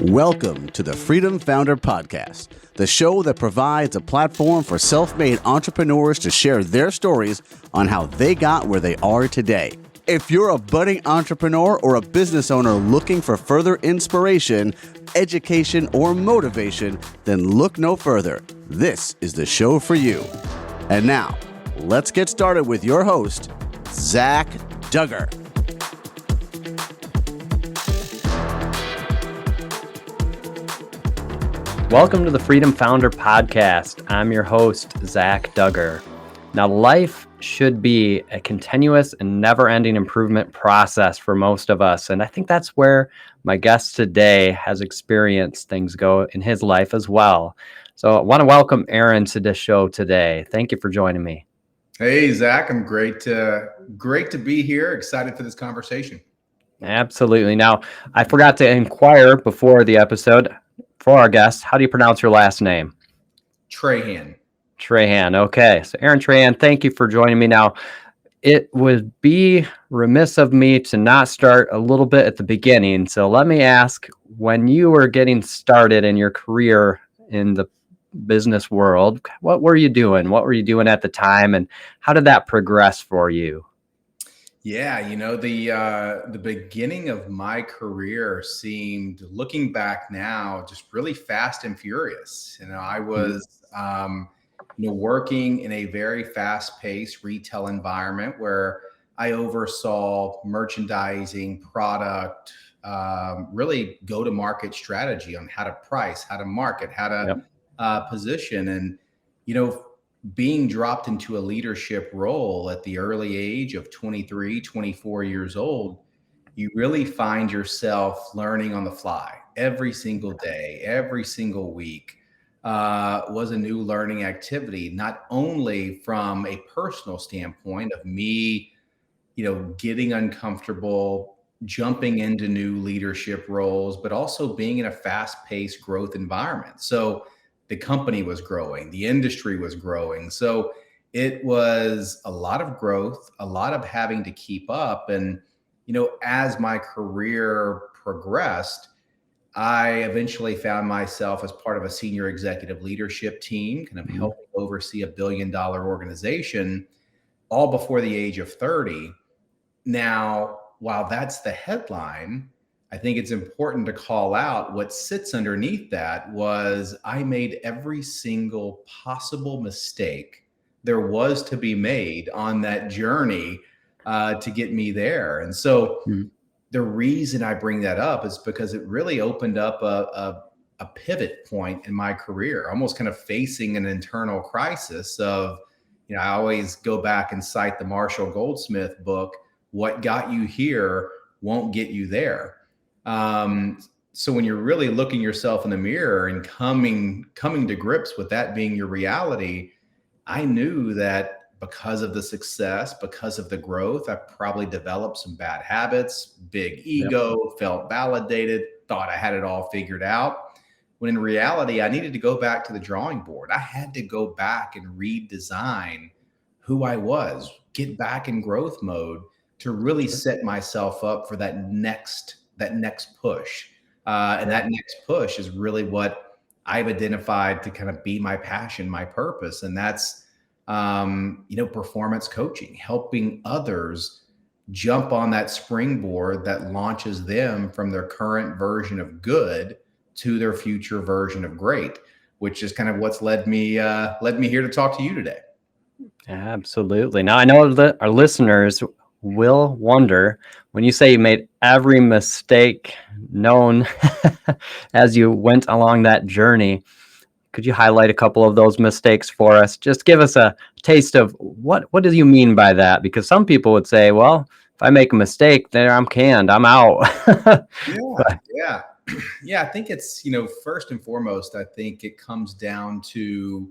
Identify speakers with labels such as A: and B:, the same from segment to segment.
A: Welcome to the Freedom Founder Podcast, the show that provides a platform for self-made entrepreneurs to share their stories on how they got where they are today. If you're a budding entrepreneur or a business owner looking for further inspiration, education, or motivation, then look no further. This is the show for you. And now, let's get started with your host, Zach Duggar.
B: Welcome to the Freedom Founder Podcast. I'm your host, Zach Duggar. Now, life should be a continuous and never-ending improvement process for most of us. And I think that's where my guest today has experienced things go in his life as well. So I want to welcome Aaron to the show today. Thank you for joining me.
C: Hey, Zach, I'm great to be here. Excited for this conversation.
B: Absolutely. Now, I forgot to inquire before the episode for our guest. How do you pronounce your last name?
C: Trahan.
B: Trahan. Okay. So Aaron Trahan, thank you for joining me. Now, it would be remiss of me to not start a little bit at the beginning. So let me ask, when you were getting started in your career in the business world, what were you doing? What were you doing at the time? And how did that progress for you?
C: Yeah, the beginning of my career seemed, looking back now, just really fast and furious. I was, working in a very fast-paced retail environment where I oversaw merchandising, product, really go-to-market strategy on how to price, how to market, how to position, and being dropped into a leadership role at the early age of 23, 24 years old, you really find yourself learning on the fly every single day, every single week. Was a new learning activity, not only from a personal standpoint of me, getting uncomfortable, jumping into new leadership roles, but also being in a fast-paced growth environment. So the company was growing, the industry was growing. So it was a lot of growth, a lot of having to keep up. And, as my career progressed, I eventually found myself as part of a senior executive leadership team, kind of helping oversee $1 billion organization, all before the age of 30. Now, while that's the headline, I think it's important to call out what sits underneath that was I made every single possible mistake there was to be made on that journey to get me there. And so the reason I bring that up is because it really opened up a pivot point in my career, almost kind of facing an internal crisis of, I always go back and cite the Marshall Goldsmith book, What Got You Here Won't Get You There. So when you're really looking yourself in the mirror and coming to grips with that being your reality, I knew that because of the success, because of the growth, I probably developed some bad habits, big ego, felt validated, thought I had it all figured out. When in reality, I needed to go back to the drawing board. I had to go back and redesign who I was, get back in growth mode to really set myself up for that next push. And that next push is really what I've identified to kind of be my passion, my purpose. And that's, performance coaching, helping others jump on that springboard that launches them from their current version of good to their future version of great, which is kind of what's led me here to talk to you today.
B: Absolutely. Now, I know that our listeners will wonder, when you say you made every mistake known as you went along that journey, could you highlight a couple of those mistakes for us? Just give us a taste of what do you mean by that? Because some people would say, well, if I make a mistake, then I'm canned, I'm out.
C: Yeah. I think it's, first and foremost, I think it comes down to,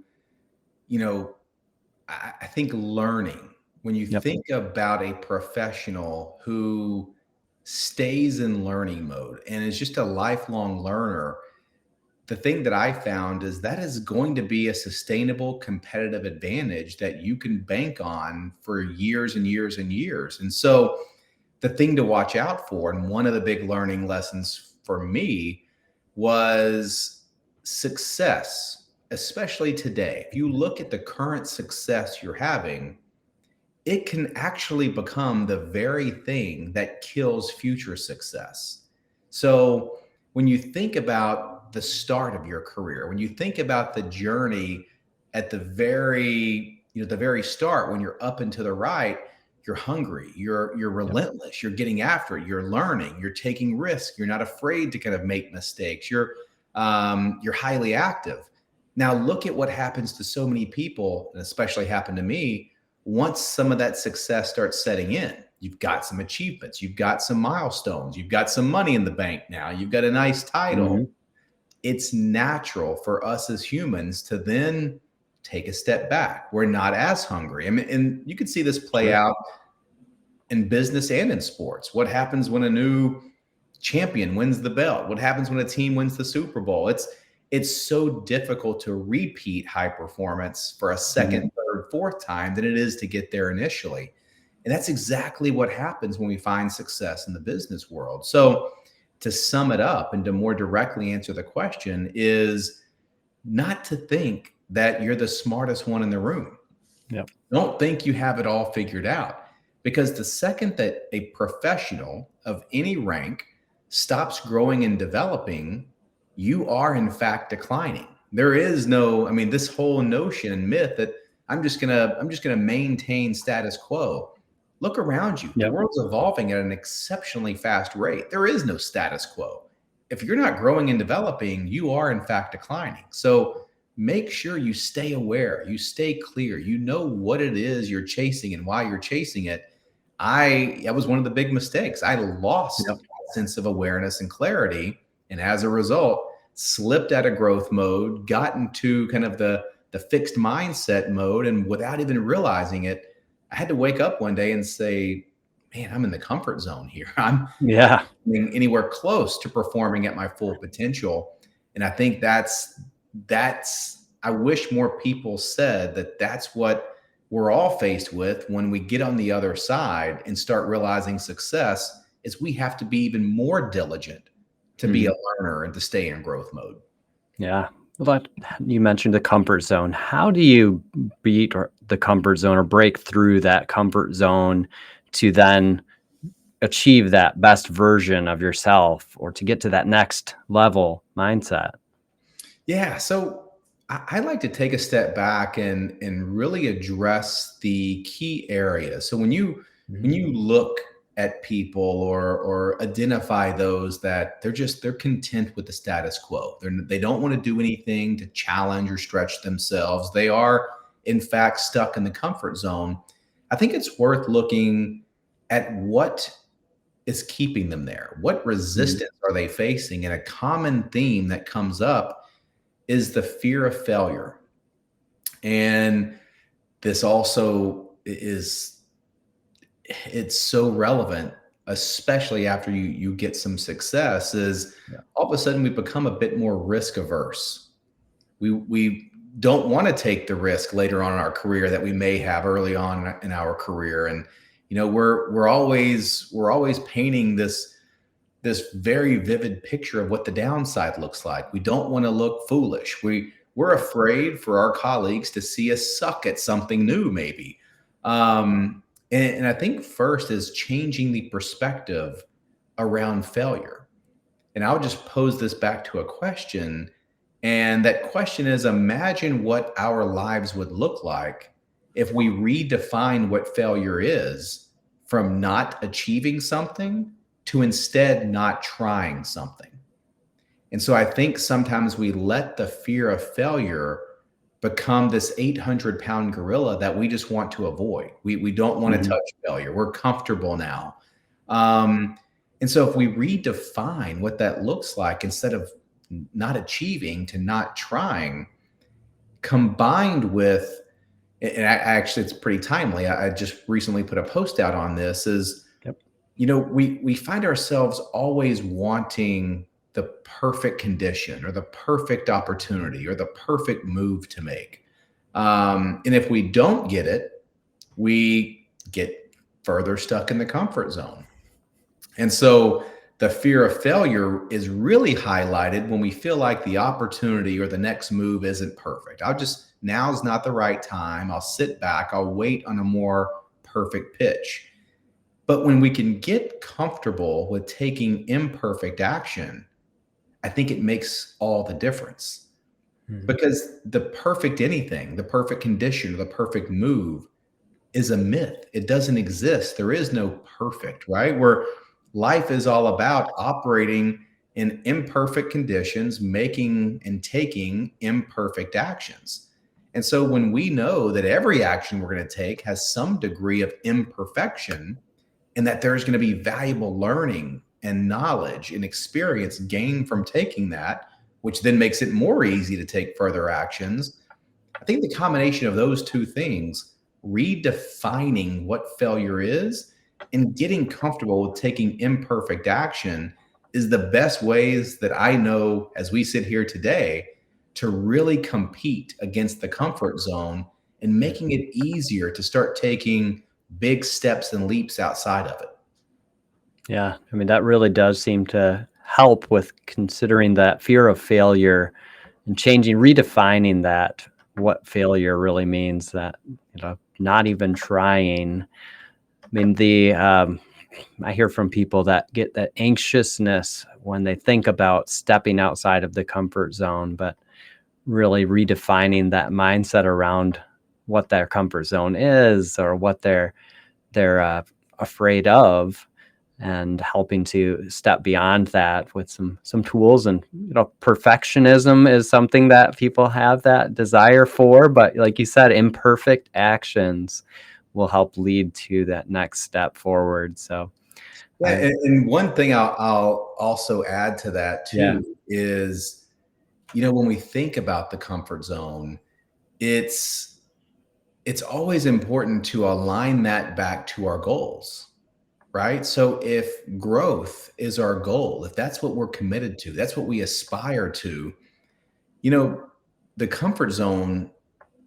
C: I think learning. When you think about a professional who stays in learning mode and is just a lifelong learner, the thing that I found is that is going to be a sustainable competitive advantage that you can bank on for years and years and years. And so the thing to watch out for, and one of the big learning lessons for me was success, especially today. If you look at the current success you're having, it can actually become the very thing that kills future success. So when you think about the start of your career, when you think about the journey at the very start, when you're up and to the right, you're hungry, you're
B: Yep.
C: relentless, you're getting after it, you're learning, you're taking risks, you're not afraid to kind of make mistakes, you're highly active. Now look at what happens to so many people, and especially happened to me. Once some of that success starts setting in, you've got some achievements, you've got some milestones, you've got some money in the bank now, you've got a nice title.
B: Mhm.
C: It's natural for us as humans to then take a step back. We're not as hungry. I mean, and you can see this play
B: Sure.
C: out in business and in sports. What happens when a new champion wins the belt? What happens when a team wins the Super Bowl? It's so difficult to repeat high performance for a second,
B: Mhm.
C: third, fourth time than it is to get there initially. And that's exactly what happens when we find success in the business world. So to sum it up and to more directly answer the question is not to think that you're the smartest one in the room.
B: Yep.
C: Don't think you have it all figured out, because the second that a professional of any rank stops growing and developing, you are in fact declining. There is no, I mean, this whole notion and myth that I'm just gonna maintain status quo. Look around you. The
B: Yep.
C: world's evolving at an exceptionally fast rate. There is no status quo. If you're not growing and developing, you are in fact declining. So make sure you stay aware, you stay clear, you know what it is you're chasing and why you're chasing it. That was one of the big mistakes. I lost
B: Yep.
C: that sense of awareness and clarity, and as a result, slipped out of growth mode, got into kind of the fixed mindset mode, and without even realizing it, I had to wake up one day and say, "Man, I'm in the comfort zone here. I'm
B: Yeah.
C: anywhere close to performing at my full potential." And I think I wish more people said that that's what we're all faced with when we get on the other side and start realizing success is we have to be even more diligent to be a
B: Mhm.
C: learner and to stay in growth mode.
B: Yeah. Well, that you mentioned the comfort zone. How do you beat or the comfort zone or break through that comfort zone to then achieve that best version of yourself or to get to that next level mindset?
C: Yeah, so I like to take a step back and really address the key areas. So when
B: Mhm.
C: you look at people or identify those that they're content with the status quo. They don't want to do anything to challenge or stretch themselves. They are in fact stuck in the comfort zone. I think it's worth looking at what is keeping them there. What
B: Mhm.
C: resistance are they facing? And a common theme that comes up is the fear of failure. And this also is it's so relevant, especially after you get some success, is
B: Yeah.
C: all of a sudden we become a bit more risk averse. We don't want to take the risk later on in our career that we may have early on in our career. And we're always painting this very vivid picture of what the downside looks like. We don't want to look foolish. We're afraid for our colleagues to see us suck at something new, maybe. And I think first is changing the perspective around failure. And I'll just pose this back to a question. And that question is, imagine what our lives would look like if we redefine what failure is from not achieving something to instead not trying something. And so I think sometimes we let the fear of failure become this 800-pound gorilla that we just want to avoid. We don't want to
B: Mhm.
C: touch failure. We're comfortable now. Um, and so if we redefine what that looks like, instead of not achieving to not trying, combined with, and actually it's pretty timely. I just recently put a post out on this is,
B: Yep.
C: we find ourselves always wanting the perfect condition or the perfect opportunity or the perfect move to make. And if we don't get it, we get further stuck in the comfort zone. And so The fear of failure is really highlighted when we feel like the opportunity or the next move isn't perfect. Now's not the right time. I'll sit back. I'll wait on a more perfect pitch. But when we can get comfortable with taking imperfect action, I think it makes all the difference. Because the perfect anything, the perfect condition, the perfect move is a myth. It doesn't exist. There is no perfect, right? Where life is all about operating in imperfect conditions, making and taking imperfect actions. And so when we know that every action we're going to take has some degree of imperfection and that there's going to be valuable learning and knowledge and experience gained from taking that, which then makes it more easy to take further actions. I think the combination of those two things, redefining what failure is and getting comfortable with taking imperfect action, is the best ways that I know as we sit here today to really compete against the comfort zone and making it easier to start taking big steps and leaps outside of it.
B: Yeah, I mean, that really does seem to help with considering that fear of failure and redefining that, what failure really means, that, not even trying. I mean, I hear from people that get that anxiousness when they think about stepping outside of the comfort zone, but really redefining that mindset around what their comfort zone is or what they're afraid of, and helping to step beyond that with some tools. And perfectionism is something that people have that desire for, but like you said, imperfect actions will help lead to that next step forward. So
C: Yeah, and one thing I'll also add to that
B: yeah.
C: too is, when we think about the comfort zone, it's always important to align that back to our goals, right? So if growth is our goal, if that's what we're committed to, that's what we aspire to, you know, the comfort zone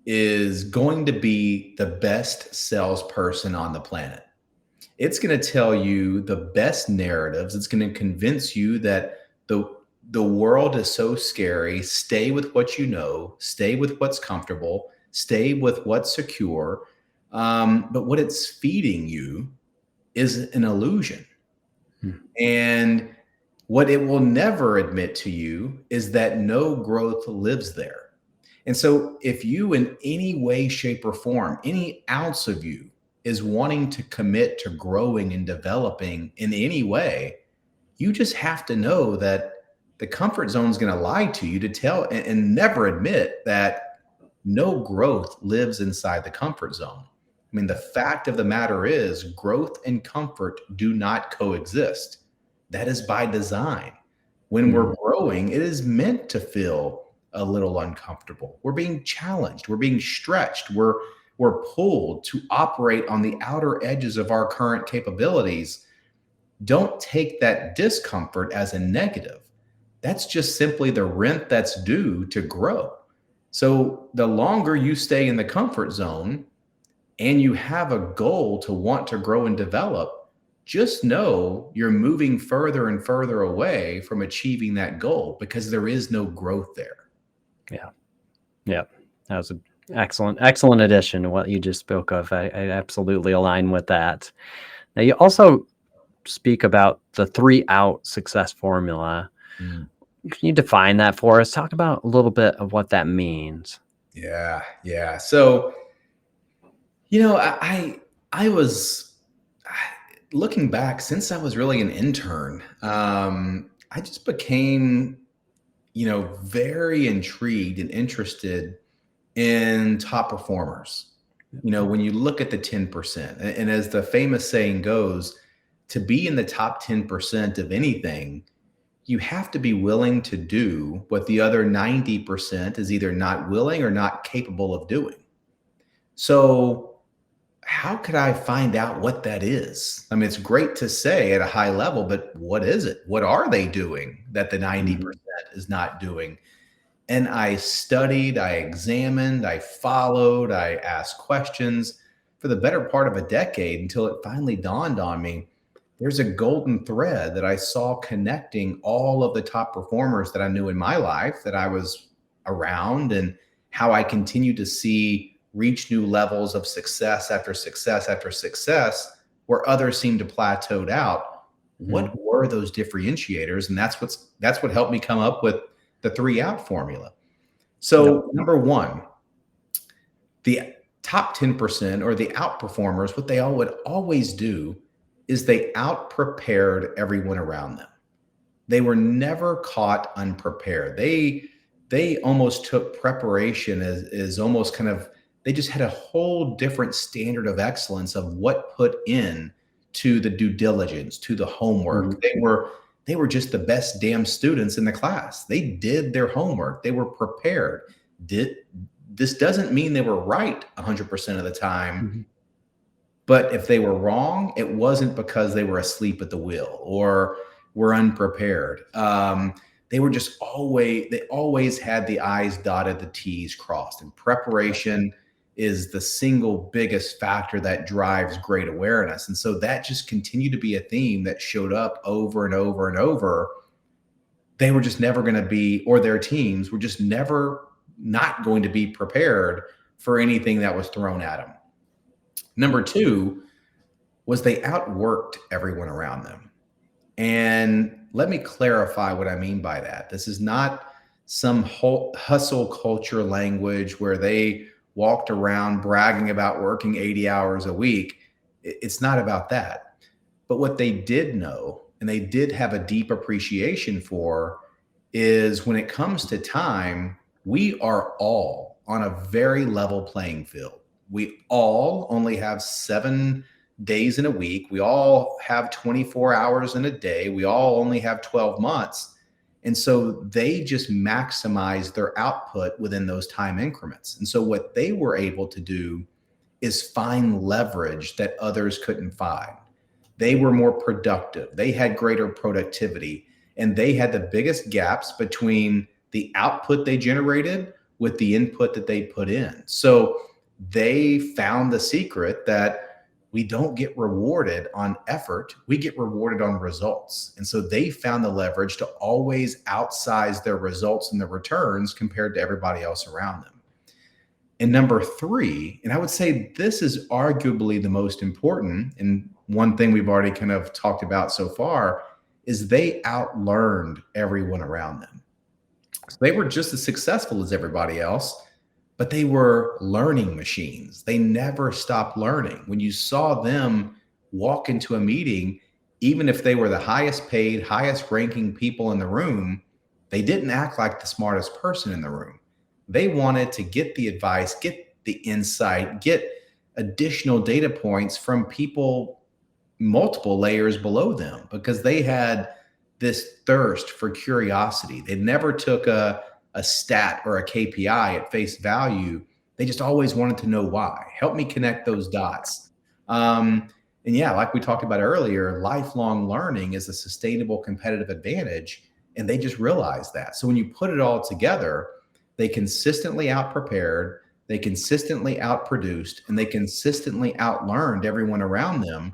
C: is going to be the best salesperson on the planet. It's going to tell you the best narratives. It's going to convince you that the world is so scary. Stay with what you know. Stay with what's comfortable. Stay with what's secure. But what it's feeding you is an illusion.
B: Hmm.
C: And what it will never admit to you is that no growth lives there. And so, if you, in any way, shape, or form, any ounce of you is wanting to commit to growing and developing in any way, you just have to know that the comfort zone is going to lie to you to tell and never admit that no growth lives inside the comfort zone. I mean, the fact of the matter is, growth and comfort do not coexist. That is by design. When we're growing, it is meant to feel a little uncomfortable. We're being challenged. We're being stretched. We're pulled to operate on the outer edges of our current capabilities. Don't take that discomfort as a negative. That's just simply the rent that's due to grow. So the longer you stay in the comfort zone and you have a goal to want to grow and develop, just know you're moving further and further away from achieving that goal because there is no growth there.
B: Yeah. That was an excellent addition to what you just spoke of. I absolutely align with that. Now, you also speak about the 3-out success formula.
C: Mm.
B: Can you define that for us? Talk about a little bit of what that means.
C: Yeah. So, I was looking back since I was really an intern. I just became, very intrigued and interested in top performers. When you look at the 10%, and as the famous saying goes, to be in the top 10% of anything, you have to be willing to do what the other 90% is either not willing or not capable of doing. So, how could I find out what that is? I mean, it's great to say at a high level, but what is it? What are they doing that the 90% is not doing? And I studied, I examined, I followed, I asked questions for the better part of a decade until it finally dawned on me there's a golden thread that I saw connecting all of the top performers that I knew in my life that I was around, and how I continue to see reach new levels of success after success after success where others seem to plateaued out. What were those differentiators? And that's what helped me come up with the 3 out formula. So number one, the top 10% or the outperformers, what they all would always do is they out prepared everyone around them. They were never caught unprepared. They almost took preparation as almost kind of, they just had a whole different standard of excellence of what put in to the due diligence, to the homework. They were just the best damn students in the class. They did their homework. They were prepared. This doesn't mean they were right 100% of the time. But if they were wrong, it wasn't because they were asleep at the wheel or were unprepared. They were just they always had the I's dotted, the T's crossed. And preparation is the single biggest factor that drives great awareness. And so that just continued to be a theme that showed up over and over and over. They were just never going to be, or their teams were just never not going to be prepared for anything that was thrown at them. Number two was they outworked everyone around them. And let me clarify what I mean by that. This is not some hustle culture language where they walked around bragging about working 80 hours a week. It's not about that. But what they did know, and they did have a deep appreciation for, is when it comes to time, we are all on a very level playing field. We all only have 7 days in a week. We all have 24 hours in a day. We all only have 12 months. And so they just maximize their output within those time increments. And so what they were able to do is find leverage that others couldn't find. They were more productive. They had greater productivity, and they had the biggest gaps between the output they generated with the input that they put in. So they found the secret that we don't get rewarded on effort, we get rewarded on results. And so they found the leverage to always outsize their results and their returns compared to everybody else around them. And number three, and I would say this is arguably the most important, and one thing we've already kind of talked about so far, is they outlearned everyone around them. So they were just as successful as everybody else, but they were learning machines. They never stopped learning. When you saw them walk into a meeting, even if they were the highest paid, highest ranking people in the room, they didn't act like the smartest person in the room. They wanted to get the advice, get the insight, get additional data points from people multiple layers below them, because they had this thirst for curiosity. They never took a stat or a KPI at face value. They just always wanted to know why. Help me connect those dots. And yeah, like we talked about earlier, lifelong learning is a sustainable competitive advantage. And they just realized that. So when you put it all together, they consistently outprepared, they consistently outproduced, and they consistently outlearned everyone around them.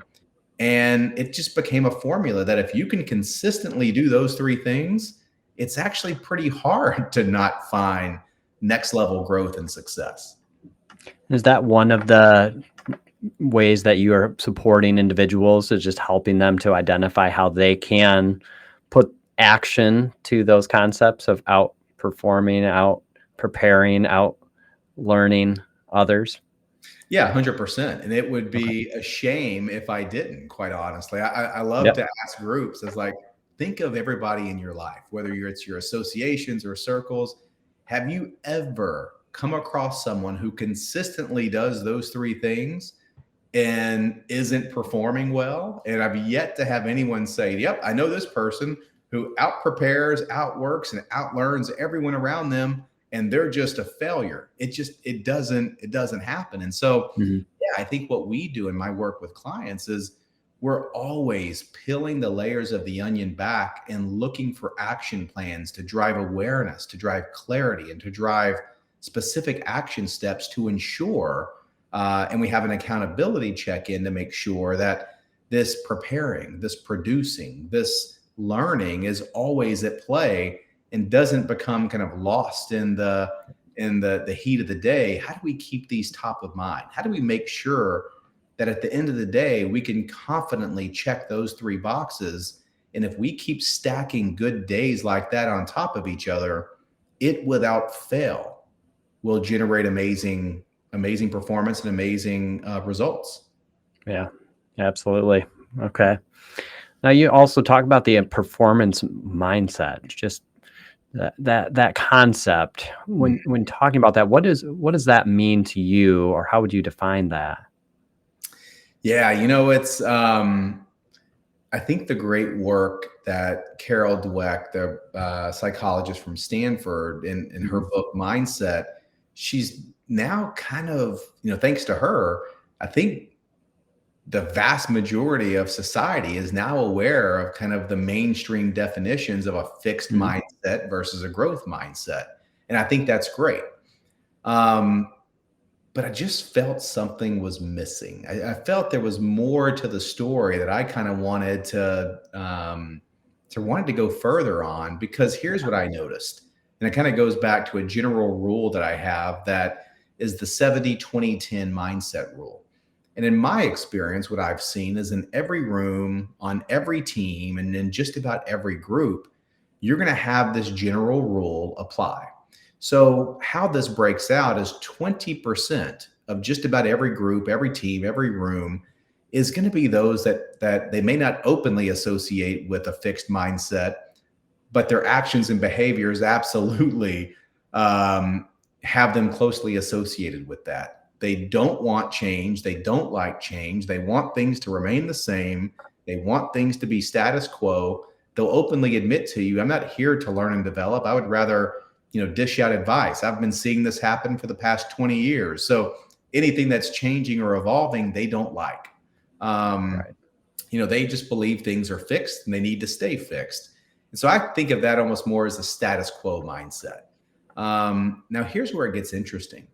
C: And it just became a formula that if you can consistently do those three things, it's actually pretty hard to not find next level growth and success.
B: Is that one of the ways that you are supporting individuals, is just helping them to identify how they can put action to those concepts of outperforming, out preparing, out learning others?
C: Yeah, 100%. And it would be a shame if I didn't, quite honestly. I love to ask groups, as like, think of everybody in your life, whether it's your associations or circles. Have you ever come across someone who consistently does those three things and isn't performing well? And I've yet to have anyone say, yep, I know this person who out-prepares, outworks, and outlearns everyone around them, and they're just a failure. It doesn't happen. And so, yeah, I think what we do in my work with clients is we're always peeling the layers of the onion back and looking for action plans to drive awareness, to drive clarity, and to drive specific action steps to ensure, and we have an accountability check-in to make sure that this preparing, this producing, this learning is always at play and doesn't become kind of lost in the heat of the day. How do we keep these top of mind? How do we make sure that at the end of the day, we can confidently check those three boxes? And if we keep stacking good days like that on top of each other, it without fail will generate amazing performance and amazing results.
B: Yeah, absolutely. Okay. Now you also talk about the performance mindset, just that concept. When talking about that, what does that mean to you, or how would you define that?
C: Yeah, it's I think the great work that Carol Dweck, the psychologist from Stanford, in her book Mindset, she's now kind of, thanks to her, I think the vast majority of society is now aware of kind of the mainstream definitions of a fixed mindset versus a growth mindset. And I think that's great. But I just felt something was missing. I felt there was more to the story that I kind of wanted to go further on, because here's what I noticed. And it kind of goes back to a general rule that I have that is the 70-20-10 mindset rule. And in my experience, what I've seen is in every room, on every team, and in just about every group, you're going to have this general rule apply. So how this breaks out is 20% of just about every group, every team, every room is going to be those that they may not openly associate with a fixed mindset, but their actions and behaviors absolutely have them closely associated with that. They don't want change. They don't like change. They want things to remain the same. They want things to be status quo. They'll openly admit to you, I'm not here to learn and develop. I would rather, dish out advice. I've been seeing this happen for the past 20 years. So anything that's changing or evolving, they don't like.
B: Right.
C: They just believe things are fixed and they need to stay fixed. And so I think of that almost more as a status quo mindset. Now, here's where it gets interesting.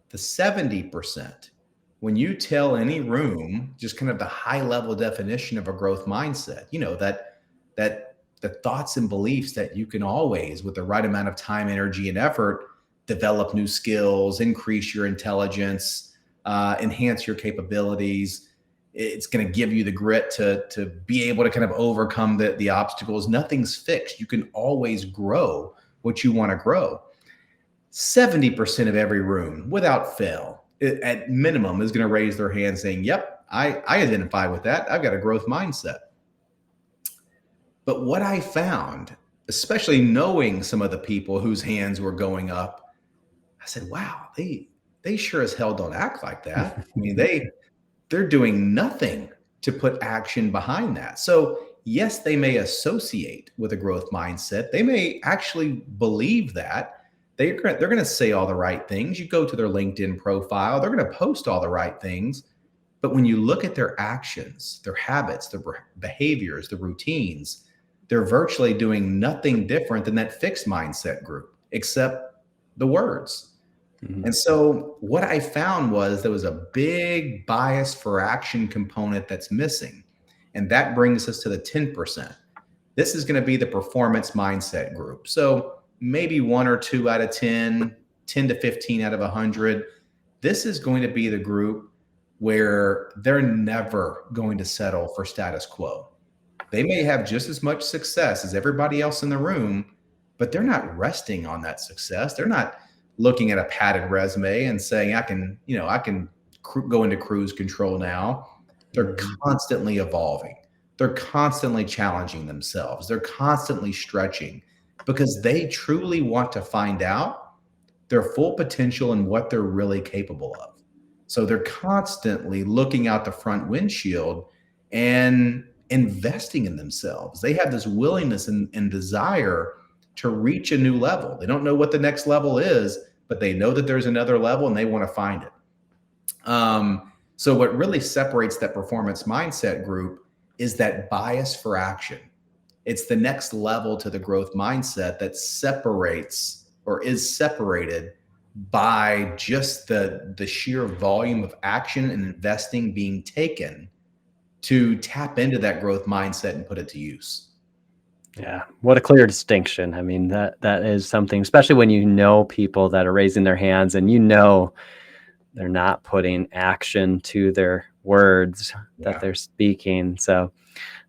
C: The 70%, when you tell any room just kind of the high level definition of a growth mindset, that the thoughts and beliefs that you can always, with the right amount of time, energy, and effort, develop new skills, increase your intelligence, enhance your capabilities. It's going to give you the grit to be able to kind of overcome the obstacles. Nothing's fixed. You can always grow what you want to grow. 70% of every room, without fail, at minimum, is going to raise their hand saying, yep, I identify with that. I've got a growth mindset. But what I found, especially knowing some of the people whose hands were going up, I said, wow, they sure as hell don't act like that. I mean, they're doing nothing to put action behind that. So yes, they may associate with a growth mindset. They may actually believe that. They're going to say all the right things. You go to their LinkedIn profile, they're going to post all the right things. But when you look at their actions, their habits, their behaviors, the routines, they're virtually doing nothing different than that fixed mindset group, except the words. And so what I found was there was a big bias for action component that's missing. And that brings us to the 10%. This is going to be the performance mindset group. So maybe 1 or 2 out of 10, 10 to 15 out of 100. This is going to be the group where they're never going to settle for status quo. They may have just as much success as everybody else in the room, but they're not resting on that success. They're not looking at a padded resume and saying, I can go into cruise control now. They're constantly evolving. They're constantly challenging themselves. They're constantly stretching, because they truly want to find out their full potential and what they're really capable of. So they're constantly looking out the front windshield and investing in themselves. They have this willingness and desire to reach a new level. They don't know what the next level is, but they know that there's another level and they want to find it. So what really separates that performance mindset group is that bias for action. It's the next level to the growth mindset that separates, or is separated, by just the sheer volume of action and investing being taken to tap into that growth mindset and put it to use.
B: Yeah, what a clear distinction. I mean, that is something, especially when you know people that are raising their hands and they're not putting action to their words that
C: Yeah.
B: they're speaking. So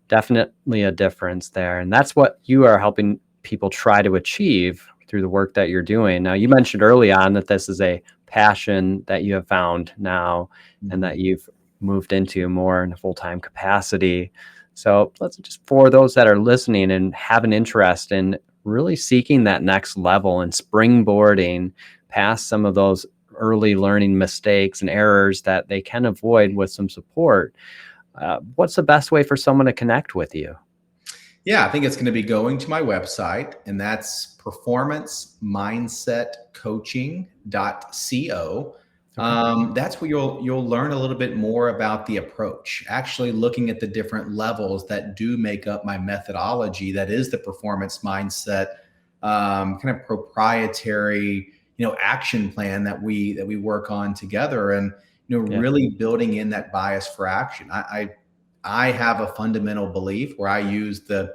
B: definitely a difference there. And that's what you are helping people try to achieve through the work that you're doing. Now, you mentioned early on that this is a passion that you have found now and that you've moved into more in a full-time capacity. So let's just, for those that are listening and have an interest in really seeking that next level and springboarding past some of those early learning mistakes and errors that they can avoid with some support, what's the best way for someone to connect with you?
C: Yeah, I think it's going to be going to my website, and that's performancemindsetcoaching.co. That's where you'll learn a little bit more about the approach, actually looking at the different levels that do make up my methodology. That is the performance mindset, kind of proprietary, action plan that we work on together, and
B: Yeah.
C: really building in that bias for action. I have a fundamental belief where I use the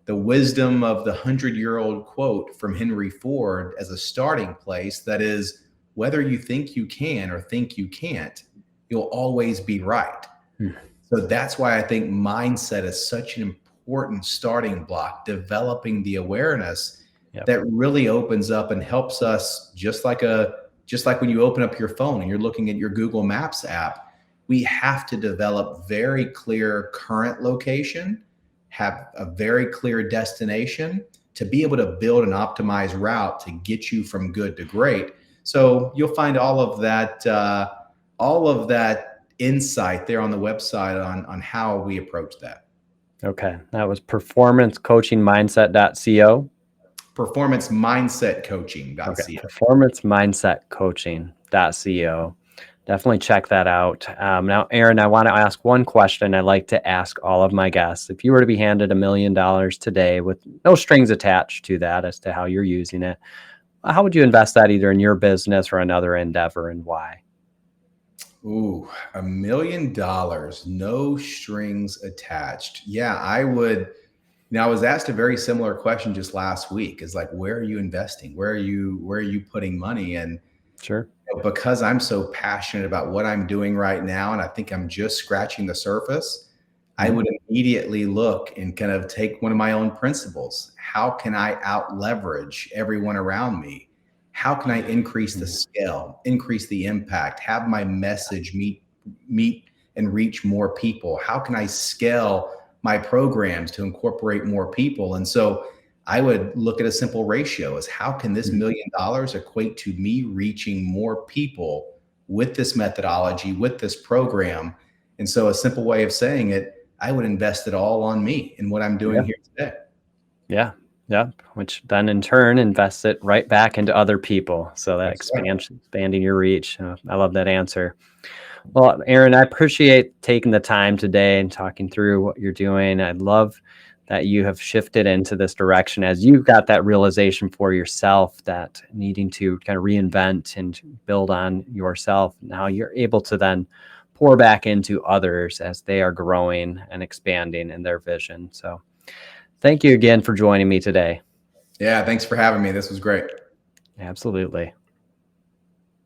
C: wisdom of the 100-year-old quote from Henry Ford as a starting place. That is, whether you think you can or think you can't, you'll always be right.
B: Hmm.
C: So that's why I think mindset is such an important starting block, developing the awareness that really opens up and helps us, just like when you open up your phone and you're looking at your Google Maps app. We have to develop very clear current location, have a very clear destination to be able to build an optimized route to get you from good to great. So you'll find all of that insight there on the website on how we approach that.
B: Okay. That was performancecoachingmindset.co.
C: Performancemindsetcoaching.co.
B: Okay. PerformanceMindsetCoaching.co. Definitely check that out. Now, Aaron, I want to ask one question I like to ask all of my guests. If you were to be handed $1 million today with no strings attached to that as to how you're using it, how would you invest that either in your business or another endeavor, and why?
C: Ooh, $1 million, no strings attached. Yeah, I would. Now, I was asked a very similar question just last week. Is like, where are you investing? Where are you putting money? And
B: Sure.
C: because I'm so passionate about what I'm doing right now, and I think I'm just scratching the surface, I would immediately look and kind of take one of my own principles. How can I out leverage everyone around me? How can I increase the scale, increase the impact, have my message meet and reach more people? How can I scale my programs to incorporate more people? And so I would look at a simple ratio: as how can this $1 million equate to me reaching more people with this methodology, with this program? And so a simple way of saying it, I would invest it all on me and what I'm doing here today.
B: Yeah. Yeah. Which then in turn invests it right back into other people. So that
C: That's right.
B: expanding your reach. I love that answer. Well, Aaron, I appreciate taking the time today and talking through what you're doing. I love that you have shifted into this direction as you've got that realization for yourself, that needing to kind of reinvent and build on yourself. Now you're able to then pour back into others as they are growing and expanding in their vision. So thank you again for joining me today.
C: Yeah, thanks for having me. This was great.
B: Absolutely.